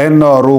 NRO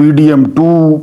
PDM 2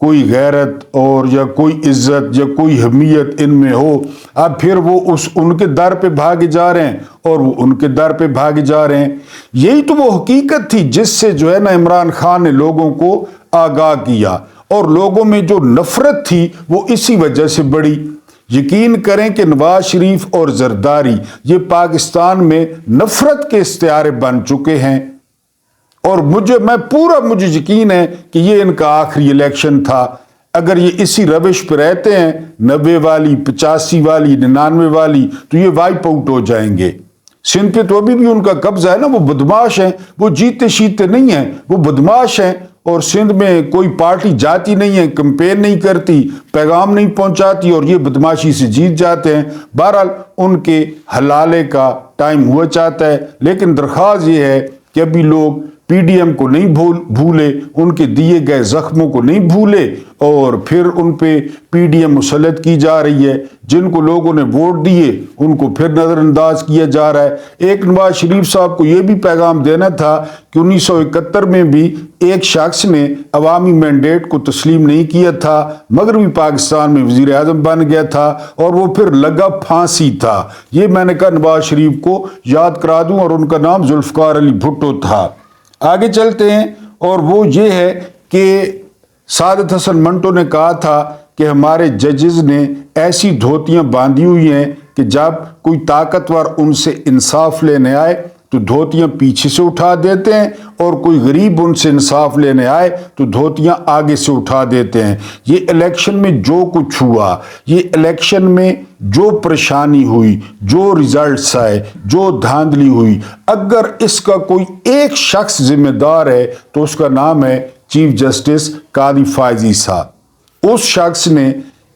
کوئی غیرت اور یا کوئی عزت یا کوئی حمیت ان میں ہو، اب پھر وہ ان کے در پہ بھاگے جا رہے ہیں اور وہ ان کے در پہ بھاگے جا رہے ہیں۔ یہی تو وہ حقیقت تھی جس سے جو ہے نا عمران خان نے لوگوں کو آگاہ کیا، اور لوگوں میں جو نفرت تھی وہ اسی وجہ سے بڑھی۔ یقین کریں کہ نواز شریف اور زرداری یہ پاکستان میں نفرت کے استعارے بن چکے ہیں، اور مجھے یقین ہے کہ یہ ان کا آخری الیکشن تھا۔ اگر یہ اسی روش پہ رہتے ہیں 90 والی 85 والی 99 والی تو یہ وائپ آؤٹ ہو جائیں گے۔ سندھ پہ تو ابھی بھی ان کا قبضہ ہے نا، وہ بدماش ہیں، وہ جیتے شیتے نہیں ہیں، وہ بدماش ہیں، اور سندھ میں کوئی پارٹی جاتی نہیں ہے، کمپین نہیں کرتی، پیغام نہیں پہنچاتی، اور یہ بدماشی سے جیت جاتے ہیں۔ بہرحال ان کے حلالے کا ٹائم ہوا چاہتا ہے، لیکن درخواست یہ ہے کہ ابھی لوگ پی ڈی ایم کو نہیں بھولے، ان کے دیے گئے زخموں کو نہیں بھولے، اور پھر ان پہ پی ڈی ایم مسلط کی جا رہی ہے۔ جن کو لوگوں نے ووٹ دیے ان کو پھر نظر انداز کیا جا رہا ہے۔ ایک نواز شریف صاحب کو یہ بھی پیغام دینا تھا کہ 1971 میں بھی ایک شخص نے عوامی مینڈیٹ کو تسلیم نہیں کیا تھا، مغربی پاکستان میں وزیر اعظم بن گیا تھا، اور وہ پھر لگا پھانسی تھا۔ یہ میں نے کہا نواز شریف کو یاد کرا دوں، اور ان کا نام ذوالفقار علی بھٹو تھا۔ آگے چلتے ہیں، اور وہ یہ ہے کہ سعادت حسن منٹو نے کہا تھا کہ ہمارے ججز نے ایسی دھوتیاں باندھی ہوئی ہیں کہ جب کوئی طاقتور ان سے انصاف لینے آئے تو دھوتیاں پیچھے سے اٹھا دیتے ہیں، اور کوئی غریب ان سے انصاف لینے آئے تو دھوتیاں آگے سے اٹھا دیتے ہیں۔ یہ الیکشن میں جو کچھ ہوا، یہ الیکشن میں جو پریشانی ہوئی، جو ریزلٹس آئے، جو دھاندلی ہوئی، اگر اس کا کوئی ایک شخص ذمہ دار ہے تو اس کا نام ہے چیف جسٹس قاضی فائزی صاحب۔ اس شخص نے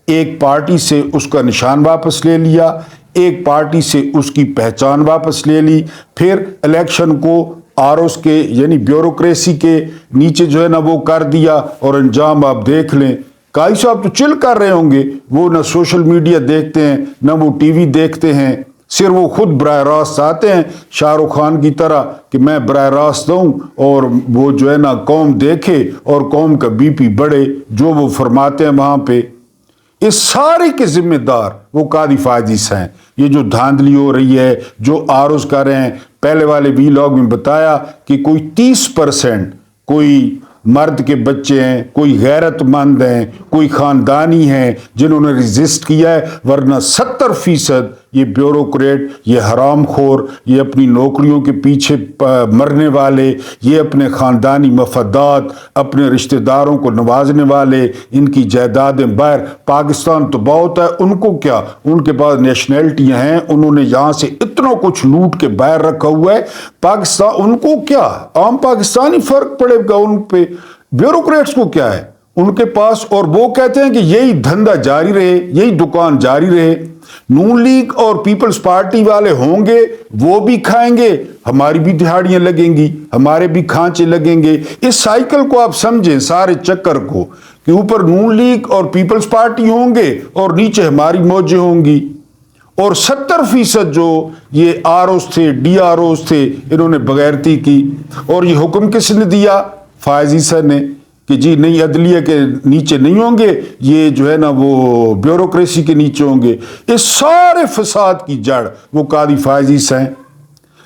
ایک پارٹی سے اس کا نشان واپس لے لیا، ایک پارٹی سے اس کی پہچان واپس لے لی، پھر الیکشن کو آروز کے یعنی بیوروکریسی کے نیچے جو ہے نا وہ کر دیا، اور انجام آپ دیکھ لیں۔ قاضی صاحب تو چل کر رہے ہوں گے، وہ نہ سوشل میڈیا دیکھتے ہیں نہ وہ ٹی وی دیکھتے ہیں، صرف وہ خود براہ راست آتے ہیں شاہ رخ خان کی طرح کہ میں براہ راست دوں، اور وہ جو ہے نا قوم دیکھے اور قوم کا بی پی بڑھے، جو وہ فرماتے ہیں وہاں پہ۔ اس سارے کے ذمہ دار وہ قاضی فائزی ہیں۔ یہ جو دھاندلی ہو رہی ہے، جو آروز کر رہے ہیں، پہلے والے وی لاگ میں بتایا کہ کوئی 30% کوئی مرد کے بچے ہیں، کوئی غیرت مند ہیں، کوئی خاندانی ہیں جنہوں نے ریزسٹ کیا ہے، ورنہ 70% یہ بیوروکریٹ، یہ حرام خور، یہ اپنی نوکریوں کے پیچھے مرنے والے، یہ اپنے خاندانی مفادات، اپنے رشتہ داروں کو نوازنے والے، ان کی جائیدادیں باہر۔ پاکستان تو بہت ہے، ان کو کیا، ان کے پاس نیشنلٹیاں ہیں، انہوں نے یہاں سے اتنا کچھ لوٹ کے باہر رکھا ہوا ہے۔ پاکستان ان کو کیا، عام پاکستانی فرق پڑے گا ان پہ، بیوروکریٹس کو کیا ہے ان کے پاس؟ اور وہ کہتے ہیں کہ یہی دھندا جاری رہے، یہی دکان جاری رہے۔ نون لیگ اور پیپلز پارٹی والے ہوں گے، وہ بھی کھائیں گے، ہماری بھی دہاڑیاں لگیں گی، ہمارے بھی کھانچے لگیں گے۔ اس سائیکل کو آپ سمجھیں، سارے چکر کو، کہ اوپر نون لیگ اور پیپلز پارٹی ہوں گے اور نیچے ہماری موجیں ہوں گی۔ اور 70% جو یہ آروز تھے، ڈی آروز تھے، انہوں نے بغیرتی کی۔ اور یہ حکم کس نے دیا؟ فائزی صاحب نے، کہ جی نہیں، عدلیہ کے نیچے نہیں ہوں گے، یہ جو ہے نا وہ بیوروکریسی کے نیچے ہوں گے۔ اس سارے فساد کی جڑ وہ قاضی فائزی ہیں۔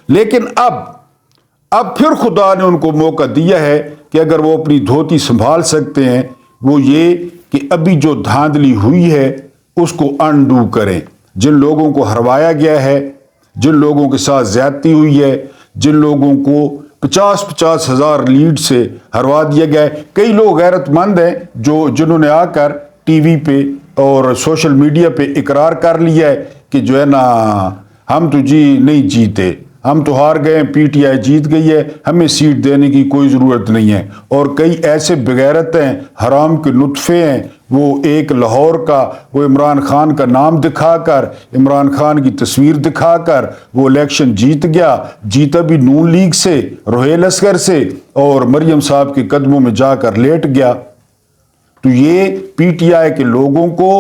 لیکن اب پھر خدا نے ان کو موقع دیا ہے کہ اگر وہ اپنی دھوتی سنبھال سکتے ہیں، وہ یہ کہ ابھی جو دھاندلی ہوئی ہے اس کو انڈو کریں۔ جن لوگوں کو ہروایا گیا ہے، جن لوگوں کے ساتھ زیادتی ہوئی ہے، جن لوگوں کو 50 ہزار لیڈ سے ہروا دیا گیا ہے۔ کئی لوگ غیرت مند ہیں جنہوں نے آ کر ٹی وی پہ اور سوشل میڈیا پہ اقرار کر لیا ہے کہ جو ہے نا ہم تو جی نہیں جیتے، ہم تو ہار گئے ہیں، پی ٹی آئی جیت گئی ہے، ہمیں سیٹ دینے کی کوئی ضرورت نہیں ہے۔ اور کئی ایسے بغیرت ہیں، حرام کے نطفے ہیں، وہ ایک لاہور کا وہ عمران خان کا نام دکھا کر، عمران خان کی تصویر دکھا کر وہ الیکشن جیت گیا، جیتا بھی نون لیگ سے، روہیل اصغر سے، اور مریم صاحب کے قدموں میں جا کر لیٹ گیا۔ تو یہ پی ٹی آئی کے لوگوں کو،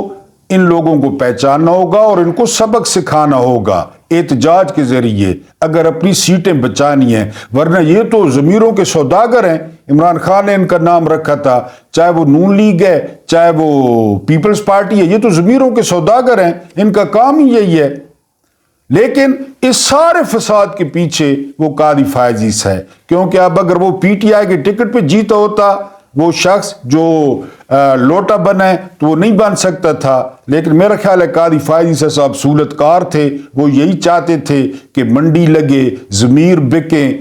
ان لوگوں کو پہچاننا ہوگا اور ان کو سبق سکھانا ہوگا۔ احتجاج کے ذریعے اگر اپنی سیٹیں بچانی ہیں، ورنہ یہ تو ضمیروں کے سوداگر ہیں۔ عمران خان نے ان کا نام رکھا تھا، چاہے وہ نون لیگ ہے چاہے وہ پیپلز پارٹی ہے، یہ تو ضمیروں کے سوداگر ہیں، ان کا کام ہی یہی ہے۔ لیکن اس سارے فساد کے پیچھے وہ قاضی فائز عیسی ہے، کیونکہ اب اگر وہ پی ٹی آئی کے ٹکٹ پہ جیتا ہوتا وہ شخص جو لوٹا بنا ہے تو وہ نہیں بن سکتا تھا، لیکن میرا خیال ہے قاضی فائز عیسی صاحب سہولت کار تھے، وہ یہی چاہتے تھے کہ منڈی لگے، ضمیر بکیں،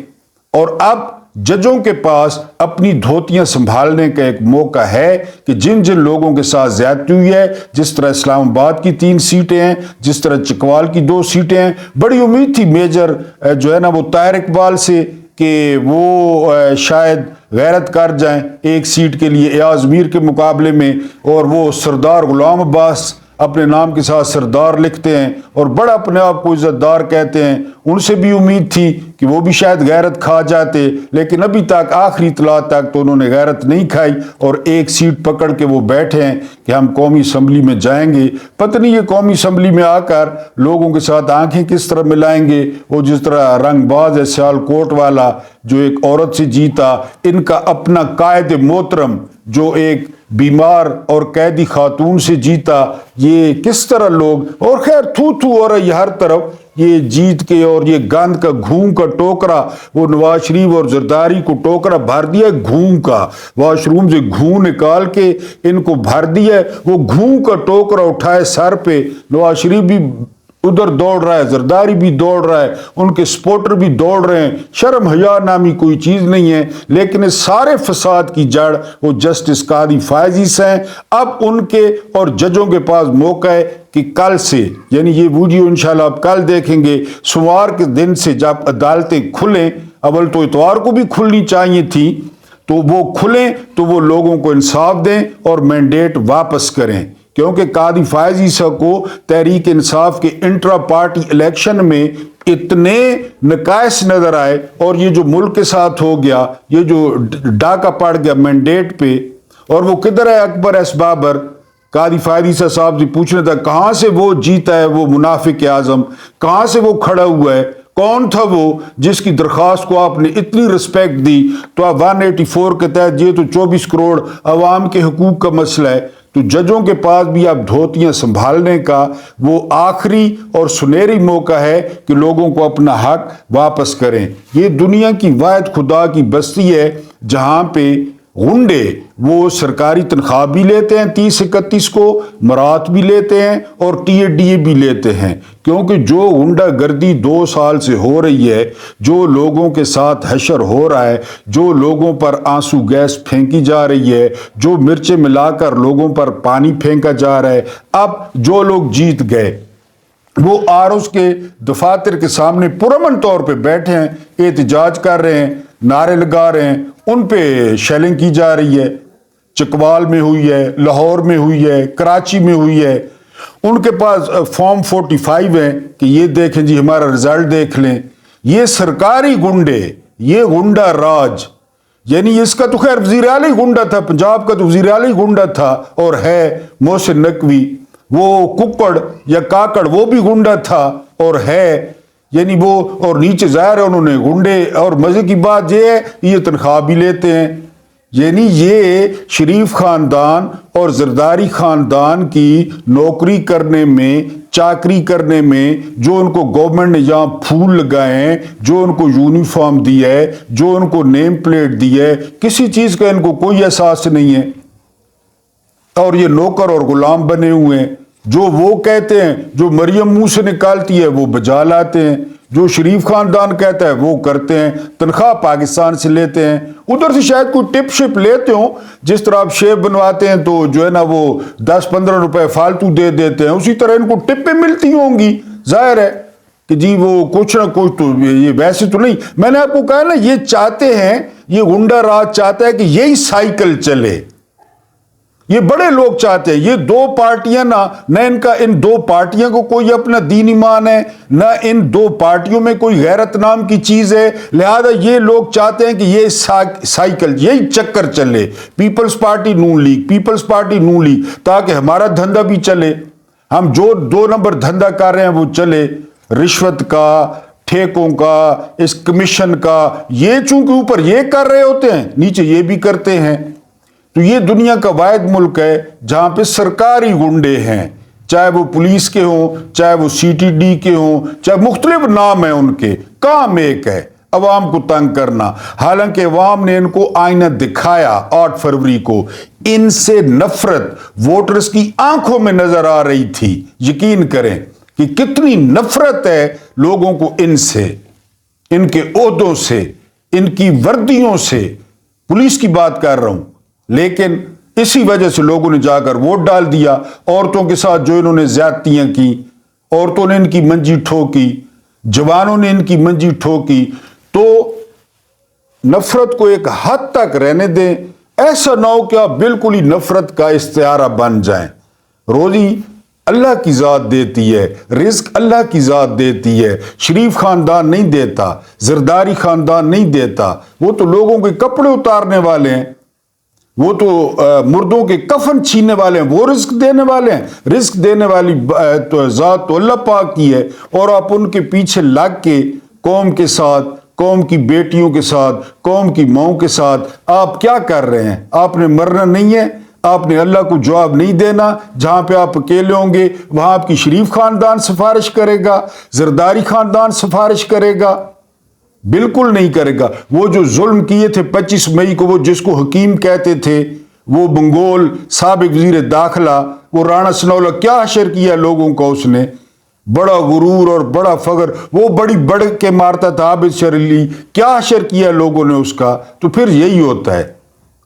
اور اب ججوں کے پاس اپنی دھوتیاں سنبھالنے کا ایک موقع ہے کہ جن جن لوگوں کے ساتھ زیادتی ہوئی ہے، جس طرح اسلام آباد کی 3 سیٹیں ہیں، جس طرح چکوال کی 2 سیٹیں ہیں، بڑی امید تھی میجر جو ہے نا وہ طاہر اقبال سے کہ وہ شاید غیرت کر جائیں ایک سیٹ کے لیے ایاز میر کے مقابلے میں، اور وہ سردار غلام عباس اپنے نام کے ساتھ سردار لکھتے ہیں اور بڑا اپنے آپ کو عزت دار کہتے ہیں، ان سے بھی امید تھی کہ وہ بھی شاید غیرت کھا جاتے، لیکن ابھی تک آخری اطلاع تک تو انہوں نے غیرت نہیں کھائی اور ایک سیٹ پکڑ کے وہ بیٹھے ہیں کہ ہم قومی اسمبلی میں جائیں گے۔ پتہ نہیں یہ قومی اسمبلی میں آ کر لوگوں کے ساتھ آنکھیں کس طرح ملائیں گے، وہ جس طرح رنگ باز ہے سیال کوٹ والا جو ایک عورت سے جیتا، ان کا اپنا قائد محترم جو ایک بیمار اور قیدی خاتون سے جیتا، یہ کس طرح لوگ، اور خیر تھو ہو رہا ہے ہر طرف یہ جیت کے، اور یہ گند کا گھون کا ٹوکرا، وہ نواز شریف اور زرداری کو ٹوکرا بھر دیا گھون کا، واش روم سے گھون نکال کے ان کو بھر دیا، وہ گھون کا ٹوکرا اٹھائے سر پہ، نواز شریف بھی ادھر دوڑ رہا ہے، زرداری بھی دوڑ رہا ہے، ان کے سپورٹر بھی دوڑ رہے ہیں، شرم حیا نامی کوئی چیز نہیں ہے۔ لیکن اس سارے فساد کی جڑ وہ جسٹس قاضی فائز عیسی ہیں۔ اب ان کے اور ججوں کے پاس موقع ہے کہ کل سے، یعنی یہ ویڈیو انشاءاللہ آپ کل دیکھیں گے، سوموار کے دن سے جب عدالتیں کھلیں، اول تو اتوار کو بھی کھلنی چاہیے تھی، تو وہ کھلیں تو وہ لوگوں کو انصاف دیں اور مینڈیٹ واپس کریں، کیونکہ قاضی فائز عیسی کو تحریک انصاف کے انٹرا پارٹی الیکشن میں اتنے نقائص نظر آئے، اور یہ جو ملک کے ساتھ ہو گیا، یہ جو ڈاکہ پڑ گیا مینڈیٹ پہ، اور وہ کدھر ہے اکبر ایس بابر؟ قاضی فائز عیسی صاحب سے پوچھنا تھا کہاں سے وہ جیتا ہے، وہ منافق اعظم کہاں سے وہ کھڑا ہوا ہے، کون تھا وہ جس کی درخواست کو آپ نے اتنی رسپیکٹ دی؟ تو آپ 184 کے تحت، یہ تو 24 کروڑ عوام کے حقوق کا مسئلہ ہے، تو ججوں کے پاس بھی اب دھوتیاں سنبھالنے کا وہ آخری اور سنہری موقع ہے کہ لوگوں کو اپنا حق واپس کریں۔ یہ دنیا کی واحد خدا کی بستی ہے جہاں پہ غنڈے وہ سرکاری تنخواہ بھی لیتے ہیں 30-31 کو، مرات بھی لیتے ہیں اور ٹی بھی لیتے ہیں، کیونکہ جو غنڈہ گردی 2 سال سے ہو رہی ہے، جو لوگوں کے ساتھ حشر ہو رہا ہے، جو لوگوں پر آنسو گیس پھینکی جا رہی ہے، جو مرچیں ملا کر لوگوں پر پانی پھینکا جا رہا ہے، اب جو لوگ جیت گئے وہ آرز کے دفاتر کے سامنے پرامن طور پہ بیٹھے ہیں، احتجاج کر رہے ہیں، نعرے لگا رہے ہیں، ان پہ شیلنگ کی جا رہی ہے، چکوال میں ہوئی ہے، لاہور میں ہوئی ہے، کراچی میں ہوئی ہے، ان کے پاس فارم 45 ہے کہ یہ دیکھیں جی ہمارا رزلٹ دیکھ لیں۔ یہ سرکاری گنڈے، یہ گنڈا راج، یعنی اس کا تو خیر وزیر اعلی گنڈا تھا، پنجاب کا تو وزیر اعلی گنڈا تھا اور ہے محسن نقوی، وہ ککڑ یا کاکڑ وہ بھی گنڈا تھا اور ہے، یعنی وہ، اور نیچے ظاہر ہے انہوں نے گنڈے، اور مزے کی بات یہ ہے یہ تنخواہ بھی لیتے ہیں، یعنی یہ شریف خاندان اور زرداری خاندان کی نوکری کرنے میں، چاکری کرنے میں، جو ان کو گورنمنٹ نے یہاں پھول لگائے ہیں، جو ان کو یونیفارم دی ہے، جو ان کو نیم پلیٹ دی ہے، کسی چیز کا ان کو کوئی احساس نہیں ہے، اور یہ نوکر اور غلام بنے ہوئے ہیں۔ جو وہ کہتے ہیں، جو مریم منہ سے نکالتی ہے وہ بجا لاتے ہیں، جو شریف خاندان کہتا ہے وہ کرتے ہیں، تنخواہ پاکستان سے لیتے ہیں، ادھر سے شاید کوئی ٹپ شپ لیتے ہوں، جس طرح آپ شیپ بنواتے ہیں تو جو ہے نا وہ 10-15 روپے فالتو دے دیتے ہیں، اسی طرح ان کو ٹپیں ملتی ہوں گی، ظاہر ہے کہ جی وہ کچھ نہ کچھ تو، یہ ویسے تو نہیں، میں نے آپ کو کہا نا یہ چاہتے ہیں، یہ گنڈا راج چاہتا ہے کہ یہی سائیکل چلے، یہ بڑے لوگ چاہتے ہیں، یہ 2 پارٹیاں نہ ان 2 پارٹیوں کو کوئی اپنا دین ایمان ہے، نہ ان 2 پارٹیوں میں کوئی غیرت نام کی چیز ہے، لہذا یہ لوگ چاہتے ہیں کہ یہ سائیکل، یہی چکر چلے، پیپلز پارٹی نون لیگ، پیپلز پارٹی نون لیگ، تاکہ ہمارا دھندا بھی چلے، ہم جو 2 نمبر دھندا کر رہے ہیں وہ چلے، رشوت کا، ٹھیکوں کا، اس کمیشن کا، یہ چونکہ اوپر یہ کر رہے ہوتے ہیں نیچے یہ بھی کرتے ہیں. تو یہ دنیا کا واحد ملک ہے جہاں پہ سرکاری گنڈے ہیں، چاہے وہ پولیس کے ہوں، چاہے وہ سی ٹی ڈی کے ہوں، چاہے مختلف نام ہیں ان کے، کام ایک ہے، عوام کو تنگ کرنا. حالانکہ عوام نے ان کو آئینہ دکھایا 8 فروری کو. ان سے نفرت ووٹرز کی آنکھوں میں نظر آ رہی تھی. یقین کریں کہ کتنی نفرت ہے لوگوں کو ان سے، ان کے عہدوں سے، ان کی وردیوں سے. پولیس کی بات کر رہا ہوں. لیکن اسی وجہ سے لوگوں نے جا کر ووٹ ڈال دیا. عورتوں کے ساتھ جو انہوں نے زیادتیاں کی، عورتوں نے ان کی منجی ٹھوکی، جوانوں نے ان کی منجی ٹھوکی. تو نفرت کو ایک حد تک رہنے دیں. ایسا نہ ہو کہ آپ بالکل ہی نفرت کا استعارہ بن جائیں. روزی اللہ کی ذات دیتی ہے، رزق اللہ کی ذات دیتی ہے. شریف خاندان نہیں دیتا، زرداری خاندان نہیں دیتا. وہ تو لوگوں کے کپڑے اتارنے والے ہیں، وہ تو مردوں کے کفن چھیننے والے ہیں، وہ رزق دینے والے ہیں. رزق دینے والی ذات تو اللہ پاک کی ہے. اور آپ ان کے پیچھے لگ کے قوم کے ساتھ، قوم کی بیٹیوں کے ساتھ، قوم کی ماؤں کے ساتھ آپ کیا کر رہے ہیں؟ آپ نے مرنا نہیں ہے، آپ نے اللہ کو جواب نہیں دینا. جہاں پہ آپ اکیلے ہوں گے وہاں آپ کی شریف خاندان سفارش کرے گا، زرداری خاندان سفارش کرے گا؟ بالکل نہیں کرے گا. وہ جو ظلم کیے تھے 25 مئی کو، وہ جس کو حکیم کہتے تھے، وہ منگول سابق وزیر داخلہ، وہ رانا ثناء اللہ، کیا حشر کیا لوگوں کا اس نے. بڑا غرور اور بڑا فخر، وہ بڑی بڑھ کے مارتا تھا عابد شرلی، کیا حشر کیا لوگوں نے اس کا. تو پھر یہی ہوتا ہے.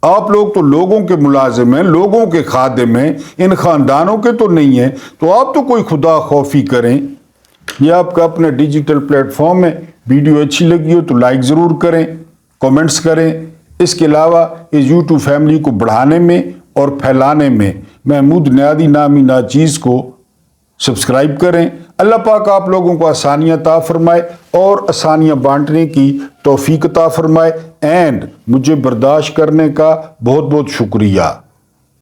آپ لوگ تو لوگوں کے ملازم ہیں، لوگوں کے خادم ہیں، ان خاندانوں کے تو نہیں ہیں. تو آپ تو کوئی خدا خوفی کریں. یہ آپ کا اپنا ڈیجیٹل پلیٹ فارم ہے. ویڈیو اچھی لگی ہو تو لائک ضرور کریں، کومنٹس کریں. اس کے علاوہ اس یوٹیوب فیملی کو بڑھانے میں اور پھیلانے میں محمود نیادی نامی ناچیز کو سبسکرائب کریں. اللہ پاک آپ لوگوں کو آسانیاں عطا فرمائے اور آسانیاں بانٹنے کی توفیق عطا فرمائے. اینڈ مجھے برداشت کرنے کا بہت بہت شکریہ.